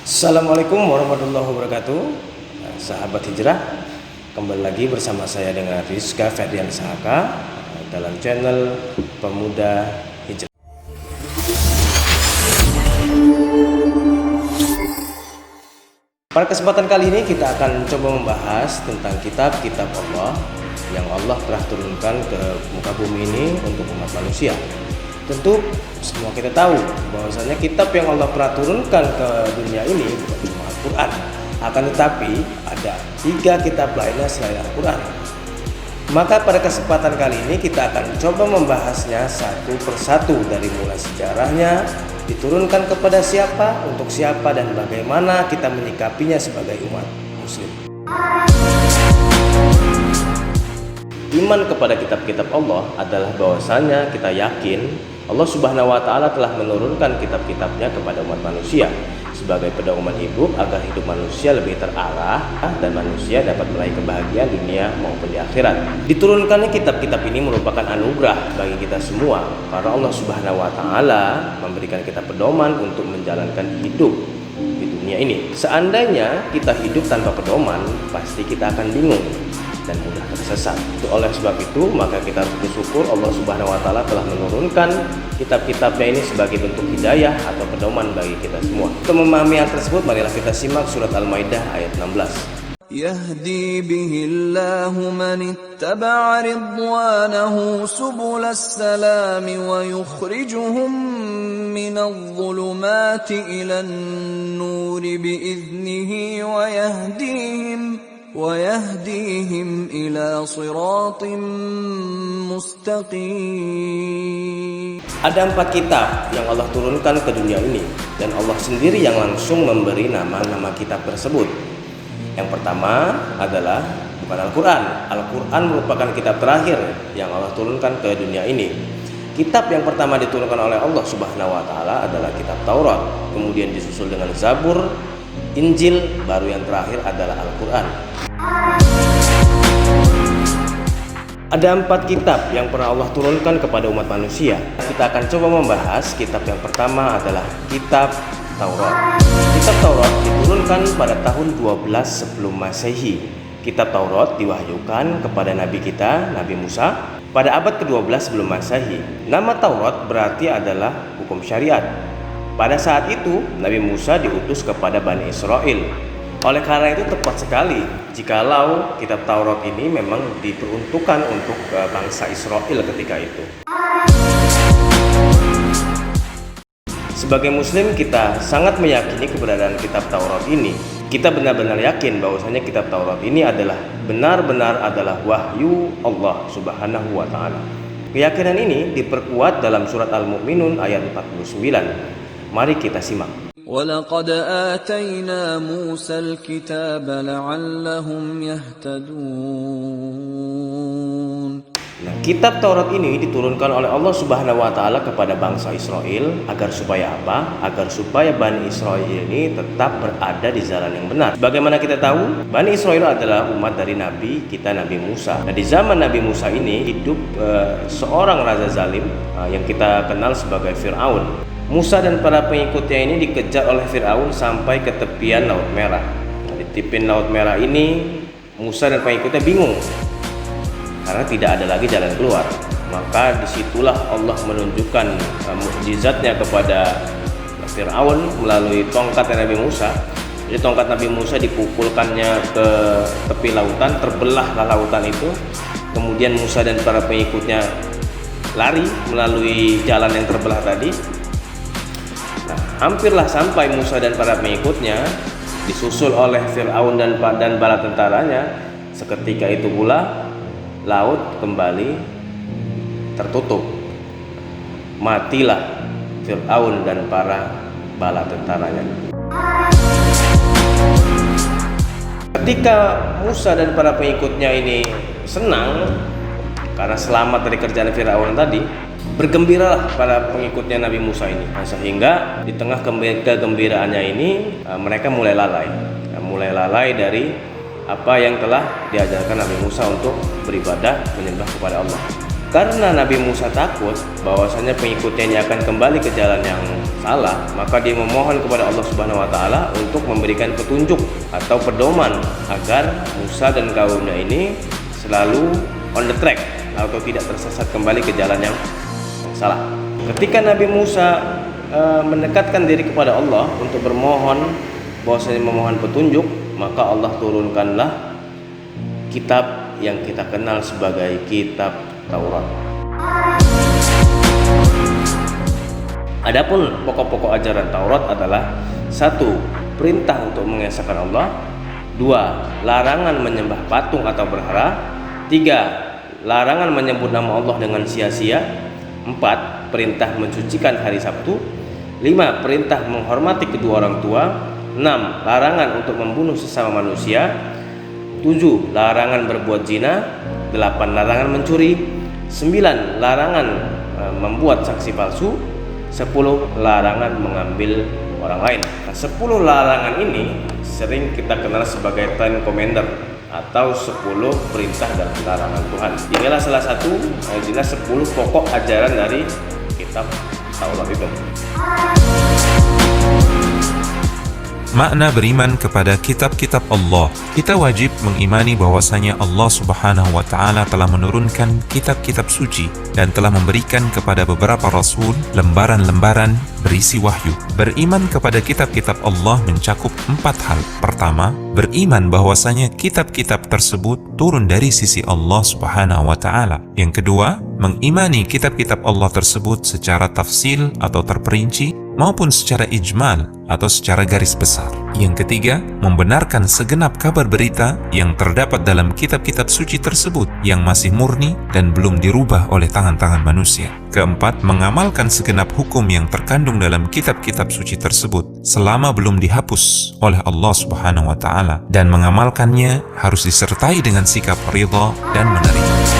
Assalamualaikum warahmatullahi wabarakatuh. Sahabat hijrah, kembali lagi bersama saya dengan Rizka Ferdian Sahaka dalam channel Pemuda Hijrah. Pada kesempatan kali ini kita akan coba membahas tentang kitab-kitab Allah yang Allah telah turunkan ke muka bumi ini untuk umat manusia. Tentu semua kita tahu bahwasanya kitab yang Allah pernah turunkan ke dunia ini bukan cuma Al-Quran, akan tetapi ada 3 kitab lainnya selain Al-Quran. Maka pada kesempatan kali ini kita akan coba membahasnya satu persatu, dari mulai sejarahnya, diturunkan kepada siapa, untuk siapa, dan bagaimana kita menyikapinya sebagai umat muslim. Iman kepada kitab-kitab Allah adalah bahwasanya kita yakin Allah Subhanahu wa Ta'ala telah menurunkan kitab-kitabnya kepada umat manusia sebagai pedoman hidup agar hidup manusia lebih terarah dan manusia dapat meraih kebahagiaan dunia maupun di akhirat. Diturunkannya kitab-kitab ini merupakan anugerah bagi kita semua karena Allah Subhanahu wa Ta'ala memberikan kita pedoman untuk menjalankan hidup di dunia ini. Seandainya kita hidup tanpa pedoman, pasti kita akan bingung dan mudah tersesat. Oleh sebab itu, maka kita harus bersyukur Allah Subhanahu wa Ta'ala telah menurunkan kitab-kitabnya ini sebagai bentuk hidayah atau pedoman bagi kita semua. Untuk memahami hal tersebut, marilah kita simak surat Al-Maidah ayat 16. يهدي به الله من اتبع رضوانه سبل السلام ويخرجهم من الظلمات إلى النور بإذنه ويهديهم إلى صراط مستقيم. Ada 4 kitab yang Allah turunkan ke dunia ini, dan Allah sendiri yang langsung memberi nama-nama kitab tersebut. Yang pertama adalah bukan Al-Quran. Al-Quran merupakan kitab terakhir yang Allah turunkan ke dunia ini. Kitab yang pertama diturunkan oleh Allah Subhanahu wa Ta'ala adalah kitab Taurat, kemudian disusul dengan Zabur, Injil, baru yang terakhir adalah Al-Quran. Ada 4 kitab yang pernah Allah turunkan kepada umat manusia. Kita akan coba membahas kitab yang pertama adalah kitab Taurat. Kitab Taurat diturunkan pada tahun 12 sebelum Masehi. Kitab Taurat diwahyukan kepada Nabi kita, Nabi Musa, pada abad ke-12 sebelum Masehi. Nama Taurat berarti adalah hukum syariat. Pada saat itu, Nabi Musa diutus kepada Bani Israel. Oleh karena itu tepat sekali jikalau kitab Taurat ini memang diperuntukkan untuk bangsa Israel ketika itu. Sebagai muslim, kita sangat meyakini keberadaan kitab Taurat ini. Kita benar-benar yakin bahwasanya kitab Taurat ini adalah benar-benar adalah wahyu Allah Subhanahu wa Ta'ala. Keyakinan ini diperkuat dalam surat Al-Mu'minun ayat 49. Mari kita simak. وَلَقَدْ آتَيْنَا مُوسَى الْكِتَابَ لَعَلَّهُمْ يَهْتَدُونَ. Nah, kitab Taurat ini diturunkan oleh Allah Subhanahu wa Ta'ala kepada bangsa Israel agar supaya apa? Agar supaya Bani Israel ini tetap berada di jalan yang benar. Bagaimana kita tahu? Bani Israel adalah umat dari Nabi kita, Nabi Musa. Nah, di zaman Nabi Musa ini hidup seorang raja zalim yang kita kenal sebagai Fir'aun. Musa dan para pengikutnya ini dikejar oleh Fir'aun sampai ke tepian Laut Merah. Nah, di tepian Laut Merah ini Musa dan pengikutnya bingung karena tidak ada lagi jalan keluar. Maka disitulah Allah menunjukkan mukjizatnya kepada Fir'aun melalui tongkat Nabi Musa. Jadi tongkat Nabi Musa dipukulkannya ke tepi lautan, terbelahlah lautan itu. Kemudian Musa dan para pengikutnya lari melalui jalan yang terbelah tadi. Nah, hampirlah sampai Musa dan para pengikutnya, disusul oleh Fir'aun dan bala tentaranya. Seketika itu pula laut kembali tertutup. Matilah Fir'aun dan para bala tentaranya. Ketika Musa dan para pengikutnya ini senang karena selamat dari kerjaan Fir'aun tadi, bergembiralah para pengikutnya Nabi Musa ini. Nah, sehingga di tengah kegembiraannya ini mereka mulai lalai dari apa yang telah diajarkan Nabi Musa untuk beribadah menyembah kepada Allah. Karena Nabi Musa takut bahwasanya pengikutnya ini akan kembali ke jalan yang salah, maka dia memohon kepada Allah Subhanahu wa taala untuk memberikan petunjuk atau pedoman agar Musa dan kaumnya ini selalu on the track atau tidak tersesat kembali ke jalan yang salah. Ketika Nabi Musa mendekatkan diri kepada Allah untuk bermohon bahwasanya memohon petunjuk, maka Allah turunkanlah kitab yang kita kenal sebagai kitab Taurat. Adapun pokok-pokok ajaran Taurat adalah: 1. Perintah untuk mengesahkan Allah. 2. Larangan menyembah patung atau berhala. 3. Larangan menyebut nama Allah dengan sia-sia. 4. Perintah mensucikan hari Sabtu. 5. Perintah menghormati kedua orang tua. 6. Larangan untuk membunuh sesama manusia. 7. Larangan berbuat zina. 8. Larangan mencuri. 9. Larangan membuat saksi palsu. 10. Larangan mengambil orang lain. Nah, 10 larangan ini sering kita kenal sebagai Ten Commandments atau 10 perintah dan larangan Tuhan. Inilah salah satu jelas 10 pokok ajaran dari kitab Taurat itu. Makna beriman kepada kitab-kitab Allah. Kita wajib mengimani bahwasanya Allah Subhanahu wa taala telah menurunkan kitab-kitab suci dan telah memberikan kepada beberapa rasul lembaran-lembaran berisi wahyu. Beriman kepada kitab-kitab Allah mencakup 4 hal. Pertama, beriman bahwasanya kitab-kitab tersebut turun dari sisi Allah Subhanahu wa taala. Yang kedua, mengimani kitab-kitab Allah tersebut secara tafsil atau terperinci maupun secara ijmal atau secara garis besar. Yang ketiga, membenarkan segenap kabar berita yang terdapat dalam kitab-kitab suci tersebut yang masih murni dan belum dirubah oleh tangan-tangan manusia. Keempat, mengamalkan segenap hukum yang terkandung dalam kitab-kitab suci tersebut selama belum dihapus oleh Allah Subhanahu wa taala, dan mengamalkannya harus disertai dengan sikap ridha dan menerima.